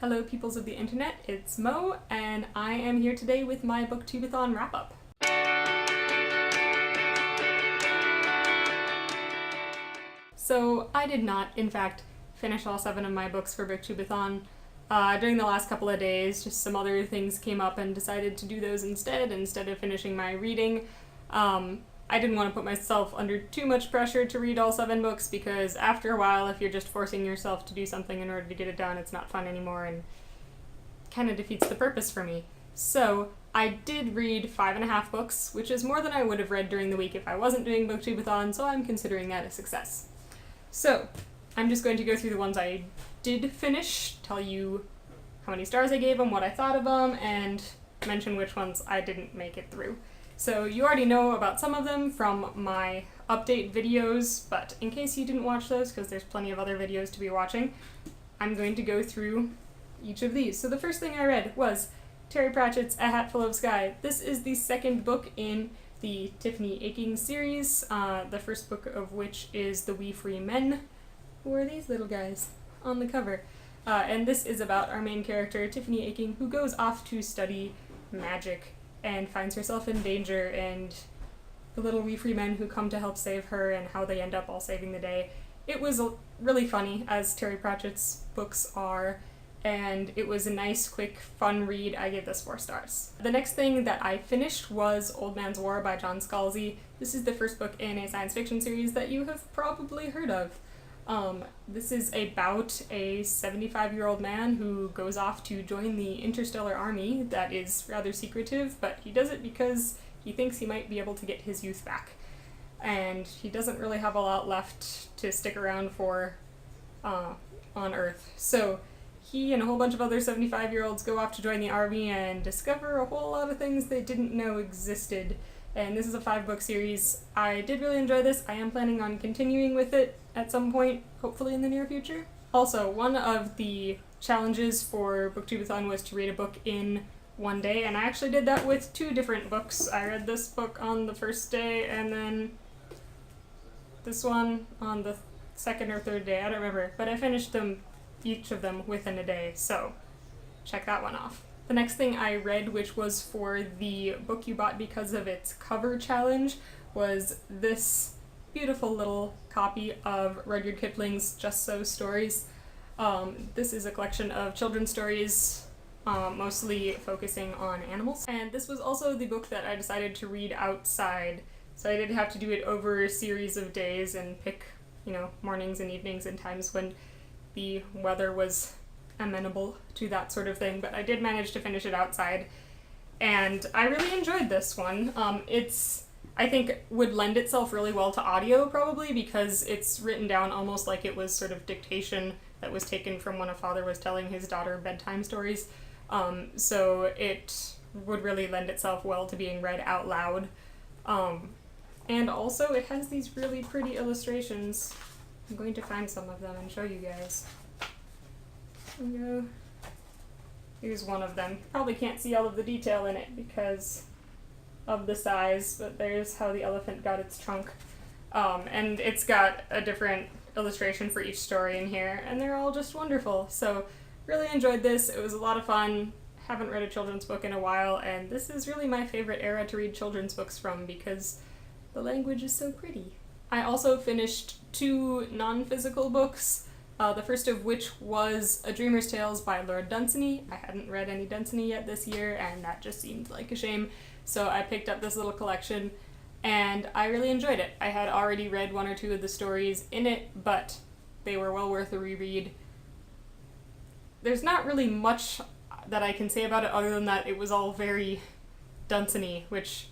Hello peoples of the internet, it's Mo, and I am here today with my Booktubathon wrap-up. So I did not, in fact, finish all 7 of my books for Booktubathon. During the last couple of days, just some other things came up and decided to do those instead of finishing my reading. I didn't want to put myself under too much pressure to read all 7 books because after a while, if you're just forcing yourself to do something in order to get it done, it's not fun anymore and kind of defeats the purpose for me. So I did read 5.5 books, which is more than I would have read during the week if I wasn't doing Booktubathon, so I'm considering that a success. So I'm just going to go through the ones I did finish, tell you how many stars I gave them, what I thought of them, and mention which ones I didn't make it through. So you already know about some of them from my update videos, but in case you didn't watch those, because there's plenty of other videos to be watching, I'm going to go through each of these. So the first thing I read was Terry Pratchett's A Hatful of Sky. This is the second book in the Tiffany Aching series, the first book of which is The We Free Men. Who are these little guys on the cover? And this is about our main character, Tiffany Aching, who goes off to study magic and finds herself in danger, and the little wee free men who come to help save her and how they end up all saving the day. It was really funny, as Terry Pratchett's books are, and it was a nice, quick, fun read. I gave this 4 stars. The next thing that I finished was Old Man's War by John Scalzi. This is the first book in a science fiction series that you have probably heard of. This is about a 75-year-old man who goes off to join the interstellar army that is rather secretive, but he does it because he thinks he might be able to get his youth back. And he doesn't really have a lot left to stick around for on Earth. So he and a whole bunch of other 75-year-olds go off to join the army and discover a whole lot of things they didn't know existed. And this is a 5-book series. I did really enjoy this. I am planning on continuing with it at some point, hopefully in the near future. Also, one of the challenges for Booktubathon was to read a book in one day, and I actually did that with 2 different books. I read this book on the first day, and then this one on the second or third day, I don't remember, but I finished them, each of them, within a day, so check that one off. The next thing I read, which was for the book you bought because of its cover challenge, was this beautiful little copy of Rudyard Kipling's Just So stories. This is a collection of children's stories, mostly focusing on animals. And this was also the book that I decided to read outside, so I did have to do it over a series of days and pick, mornings and evenings and times when the weather was amenable to that sort of thing, but I did manage to finish it outside, and I really enjoyed this one. I think would lend itself really well to audio, probably, because it's written down almost like it was sort of dictation that was taken from when a father was telling his daughter bedtime stories. So it would really lend itself well to being read out loud. And also it has these really pretty illustrations. I'm going to find some of them and show you guys. Here's one of them. Probably can't see all of the detail in it because of the size, but there's how the elephant got its trunk. And it's got a different illustration for each story in here, and they're all just wonderful. So really enjoyed this. It was a lot of fun. Haven't read a children's book in a while, and this is really my favorite era to read children's books from because the language is so pretty. I also finished 2 non-physical books. The first of which was A Dreamer's Tales by Lord Dunsany. I hadn't read any Dunsany yet this year, and that just seemed like a shame. So I picked up this little collection, and I really enjoyed it. I had already read 1 or 2 of the stories in it, but they were well worth a reread. There's not really much that I can say about it other than that it was all very Dunsany, which,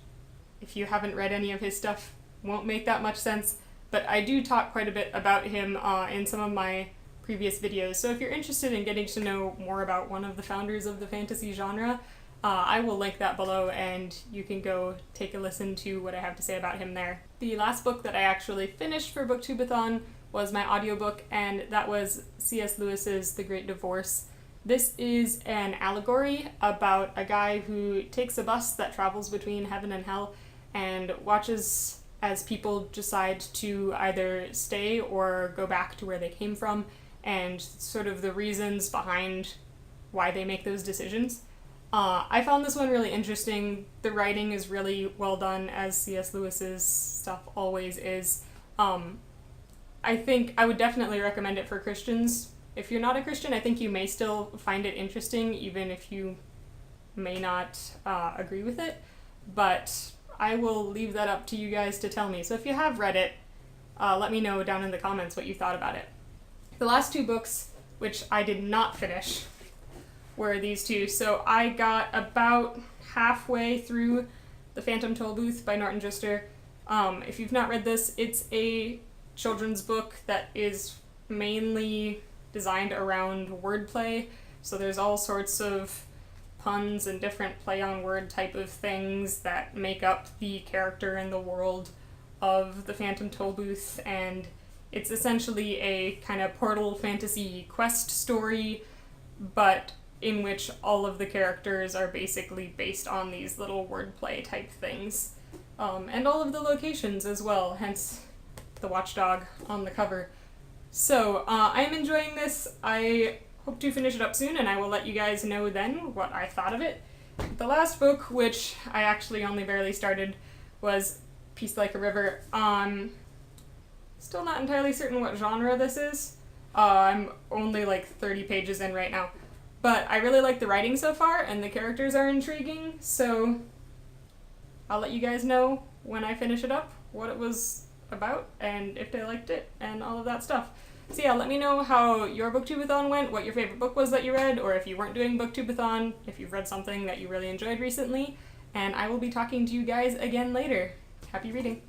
if you haven't read any of his stuff, won't make that much sense. But I do talk quite a bit about him in some of my previous videos, so if you're interested in getting to know more about one of the founders of the fantasy genre, I will link that below and you can go take a listen to what I have to say about him there. The last book that I actually finished for Booktubathon was my audiobook, and that was C.S. Lewis's The Great Divorce. This is an allegory about a guy who takes a bus that travels between heaven and hell and watches as people decide to either stay or go back to where they came from, and sort of the reasons behind why they make those decisions. I found this one really interesting. The writing is really well done, as C.S. Lewis's stuff always is. I think I would definitely recommend it for Christians. If you're not a Christian, I think you may still find it interesting, even if you may not agree with it. But I will leave that up to you guys to tell me. So if you have read it, let me know down in the comments what you thought about it. The last two books, which I did not finish, were these two. So I got about halfway through The Phantom Tollbooth by Norton Juster. If you've not read this, it's a children's book that is mainly designed around wordplay. So there's all sorts of puns and different play on word type of things that make up the character and the world of the Phantom Tollbooth, and it's essentially a kind of portal fantasy quest story, but in which all of the characters are basically based on these little wordplay type things. And all of the locations as well, hence the watchdog on the cover. So I'm enjoying this. I hope to finish it up soon, and I will let you guys know then what I thought of it. The last book, which I actually only barely started, was Peace Like a River. Still not entirely certain what genre this is. I'm only like 30 pages in right now. But I really like the writing so far, and the characters are intriguing, so I'll let you guys know when I finish it up what it was about, and if I liked it, and all of that stuff. So yeah, let me know how your Booktubathon went, what your favorite book was that you read, or if you weren't doing Booktubathon, if you've read something that you really enjoyed recently, and I will be talking to you guys again later. Happy reading!